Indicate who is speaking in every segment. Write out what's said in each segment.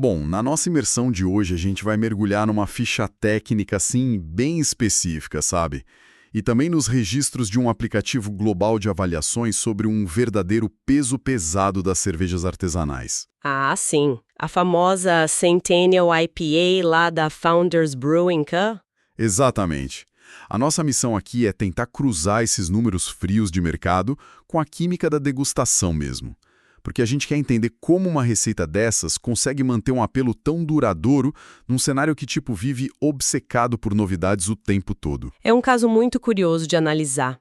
Speaker 1: Bom, na nossa imersão de hoje a gente vai mergulhar numa ficha técnica assim bem específica, sabe? E também nos registros de um aplicativo global de avaliações sobre um verdadeiro peso pesado das cervejas artesanais.
Speaker 2: Ah, sim. A famosa Centennial IPA lá da Founders Brewing Co.
Speaker 1: Exatamente. A nossa missão aqui é tentar cruzar esses números frios de mercado com a química da degustação mesmo. Porque a gente quer entender como uma receita dessas consegue manter um apelo tão duradouro num cenário que tipo vive obcecado por novidades o tempo todo.
Speaker 2: É um caso muito curioso de analisar.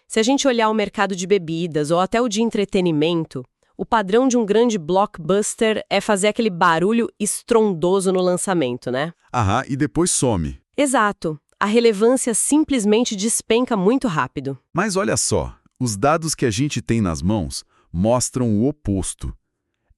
Speaker 2: Se a gente olhar o mercado de bebidas ou até o de entretenimento, o padrão de um grande blockbuster é fazer aquele barulho estrondoso no lançamento, né?
Speaker 1: Aham, e depois some.
Speaker 2: Exato. A relevância simplesmente despenca muito rápido.
Speaker 1: Mas olha só, os dados que a gente tem nas mãos mostram o oposto.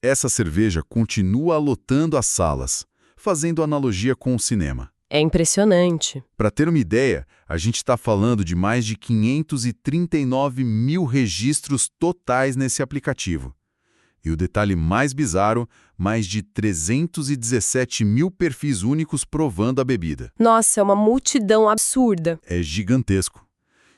Speaker 1: Essa cerveja continua lotando as salas, fazendo analogia com o cinema.
Speaker 2: É impressionante.
Speaker 1: Para ter uma ideia, a gente está falando de mais de 539 mil registros totais nesse aplicativo. E o detalhe mais bizarro, mais de 317 mil perfis únicos provando a bebida.
Speaker 2: Nossa, é uma multidão absurda.
Speaker 1: É gigantesco.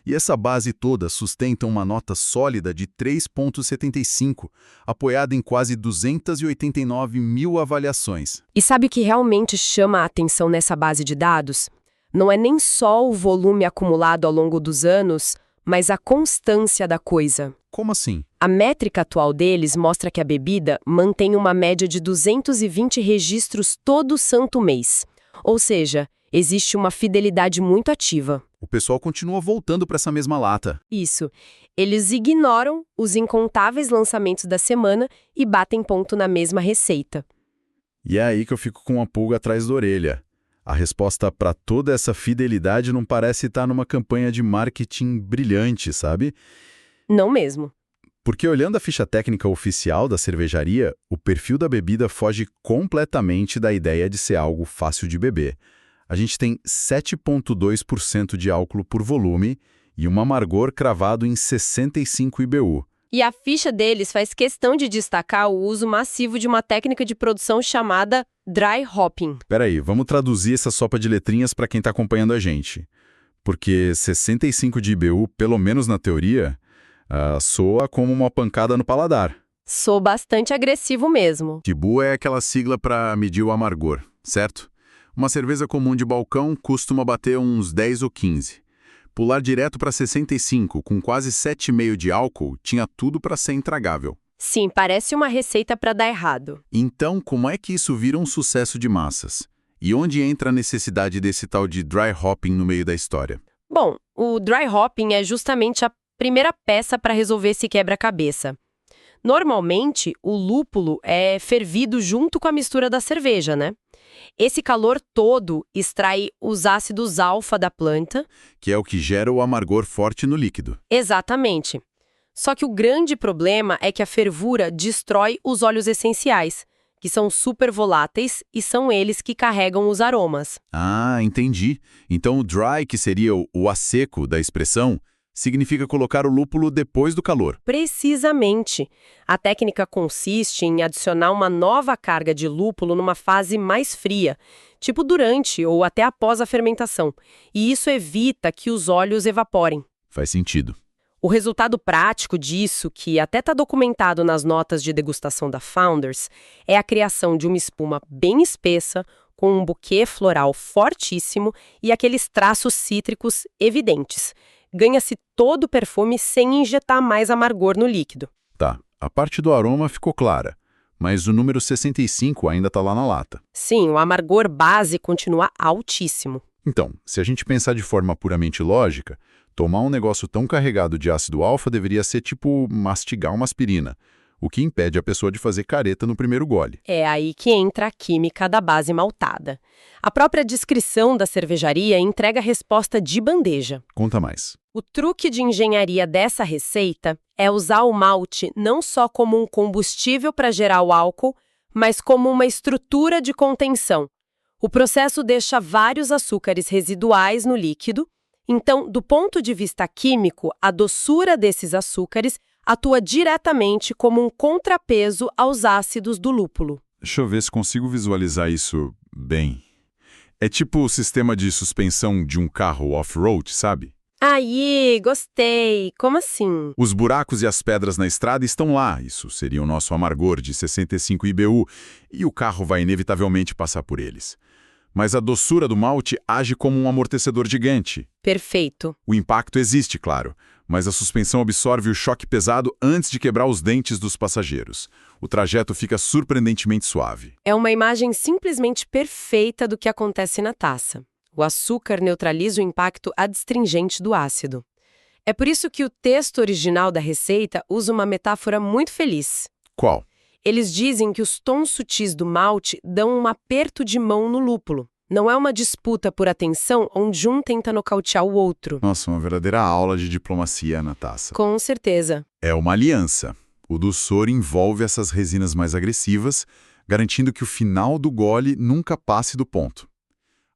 Speaker 1: E essa base toda sustenta uma nota sólida de 3,75, apoiada em quase 289 mil avaliações.
Speaker 2: E sabe o que realmente chama a atenção nessa base de dados? Não é nem só o volume acumulado ao longo dos anos, mas a constância da coisa.
Speaker 1: Como assim?
Speaker 2: A métrica atual deles mostra que a bebida mantém uma média de 220 registros todo santo mês. Ou seja, existe uma fidelidade muito ativa.
Speaker 1: O pessoal continua voltando para essa mesma lata.
Speaker 2: Isso. Eles ignoram os incontáveis lançamentos da semana e batem ponto na mesma receita.
Speaker 1: E é aí que eu fico com uma pulga atrás da orelha. A resposta para toda essa fidelidade não parece estar numa campanha de marketing brilhante, sabe?
Speaker 2: Não mesmo.
Speaker 1: Porque olhando a ficha técnica oficial da cervejaria, o perfil da bebida foge completamente da ideia de ser algo fácil de beber. A gente tem 7,2% de álcool por volume e um amargor cravado em 65 IBU.
Speaker 2: E a ficha deles faz questão de destacar o uso massivo de uma técnica de produção chamada dry hopping.
Speaker 1: Peraí, vamos traduzir essa sopa de letrinhas para quem está acompanhando a gente. Porque 65 de IBU, pelo menos na teoria, soa como uma pancada no paladar.
Speaker 2: Sou bastante agressivo mesmo.
Speaker 1: IBU é aquela sigla para medir o amargor, certo? Uma cerveja comum de balcão costuma bater uns 10 ou 15. Pular direto para 65, com quase 7,5 de álcool, tinha tudo para ser intragável.
Speaker 2: Sim, parece uma receita para dar errado.
Speaker 1: Então, como é que isso vira um sucesso de massas? E onde entra a necessidade desse tal de dry hopping no meio da história?
Speaker 2: Bom, o dry hopping é justamente a primeira peça para resolver esse quebra-cabeça. Normalmente, o lúpulo é fervido junto com a mistura da cerveja, né? Esse calor todo extrai os ácidos alfa da planta.
Speaker 1: Que é o que gera o amargor forte no líquido.
Speaker 2: Exatamente. Só que o grande problema é que a fervura destrói os óleos essenciais, que são super voláteis e são eles que carregam os aromas.
Speaker 1: Ah, entendi. Então o dry, que seria o a seco da expressão, significa colocar o lúpulo depois do calor.
Speaker 2: Precisamente. A técnica consiste em adicionar uma nova carga de lúpulo numa fase mais fria, tipo durante ou até após a fermentação, e isso evita que os óleos evaporem.
Speaker 1: Faz sentido.
Speaker 2: O resultado prático disso, que até está documentado nas notas de degustação da Founders, é a criação de uma espuma bem espessa, com um buquê floral fortíssimo e aqueles traços cítricos evidentes. Ganha-se todo o perfume sem injetar mais amargor no líquido.
Speaker 1: Tá, a parte do aroma ficou clara, mas o número 65 ainda está lá na lata.
Speaker 2: Sim, o amargor base continua altíssimo.
Speaker 1: Então, se a gente pensar de forma puramente lógica, tomar um negócio tão carregado de ácido alfa deveria ser tipo mastigar uma aspirina, o que impede a pessoa de fazer careta no primeiro gole.
Speaker 2: É aí que entra a química da base maltada. A própria descrição da cervejaria entrega a resposta de bandeja.
Speaker 1: Conta mais.
Speaker 2: O truque de engenharia dessa receita é usar o malte não só como um combustível para gerar o álcool, mas como uma estrutura de contenção. O processo deixa vários açúcares residuais no líquido, então, do ponto de vista químico, a doçura desses açúcares atua diretamente como um contrapeso aos ácidos do lúpulo.
Speaker 1: Deixa eu ver se consigo visualizar isso bem. É tipo o sistema de suspensão de um carro off-road, sabe?
Speaker 2: Aí, gostei. Como assim?
Speaker 1: Os buracos e as pedras na estrada estão lá, isso seria o nosso amargor de 65 IBU, e o carro vai inevitavelmente passar por eles. Mas a doçura do malte age como um amortecedor gigante.
Speaker 2: Perfeito.
Speaker 1: O impacto existe, claro, mas a suspensão absorve o choque pesado antes de quebrar os dentes dos passageiros. O trajeto fica surpreendentemente suave.
Speaker 2: É uma imagem simplesmente perfeita do que acontece na taça. O açúcar neutraliza o impacto adstringente do ácido. É por isso que o texto original da receita usa uma metáfora muito feliz.
Speaker 1: Qual?
Speaker 2: Eles dizem que os tons sutis do malte dão um aperto de mão no lúpulo. Não é uma disputa por atenção onde um tenta nocautear o outro.
Speaker 1: Nossa, uma verdadeira aula de diplomacia na taça.
Speaker 2: Com certeza.
Speaker 1: É uma aliança. O doçor envolve essas resinas mais agressivas, garantindo que o final do gole nunca passe do ponto.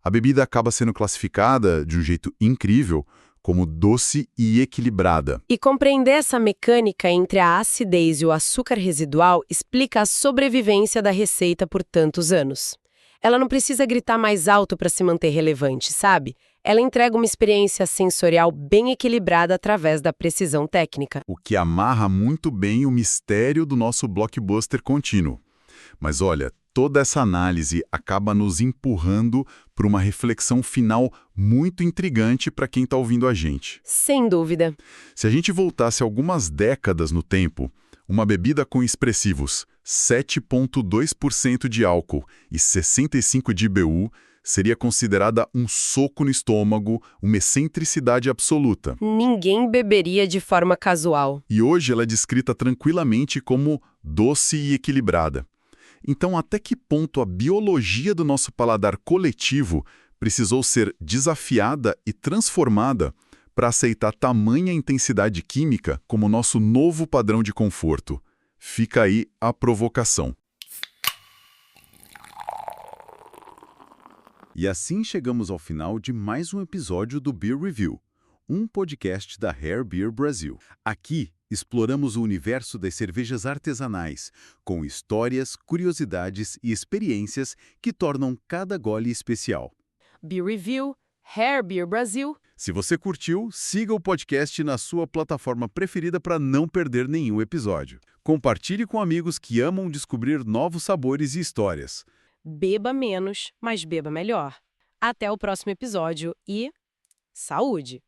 Speaker 1: A bebida acaba sendo classificada, de um jeito incrível, como doce e equilibrada.
Speaker 2: E compreender essa mecânica entre a acidez e o açúcar residual explica a sobrevivência da receita por tantos anos. Ela não precisa gritar mais alto para se manter relevante, sabe? Ela entrega uma experiência sensorial bem equilibrada através da precisão técnica.
Speaker 1: O que amarra muito bem o mistério do nosso blockbuster contínuo. Mas olha, toda essa análise acaba nos empurrando para uma reflexão final muito intrigante para quem está ouvindo a gente.
Speaker 2: Sem dúvida.
Speaker 1: Se a gente voltasse algumas décadas no tempo, uma bebida com expressivos 7,2% de álcool e 65 de IBU seria considerada um soco no estômago, uma excentricidade absoluta.
Speaker 2: Ninguém beberia de forma casual.
Speaker 1: E hoje ela é descrita tranquilamente como doce e equilibrada. Então, até que ponto a biologia do nosso paladar coletivo precisou ser desafiada e transformada para aceitar tamanha intensidade química como nosso novo padrão de conforto? Fica aí a provocação. E assim chegamos ao final de mais um episódio do Beer Review, um podcast da Rare Beer Brasil. Aqui, exploramos o universo das cervejas artesanais, com histórias, curiosidades e experiências que tornam cada gole especial.
Speaker 2: Beer Review, Rare Beer Brasil.
Speaker 1: Se você curtiu, siga o podcast na sua plataforma preferida para não perder nenhum episódio. Compartilhe com amigos que amam descobrir novos sabores e histórias.
Speaker 2: Beba menos, mas beba melhor. Até o próximo episódio e saúde!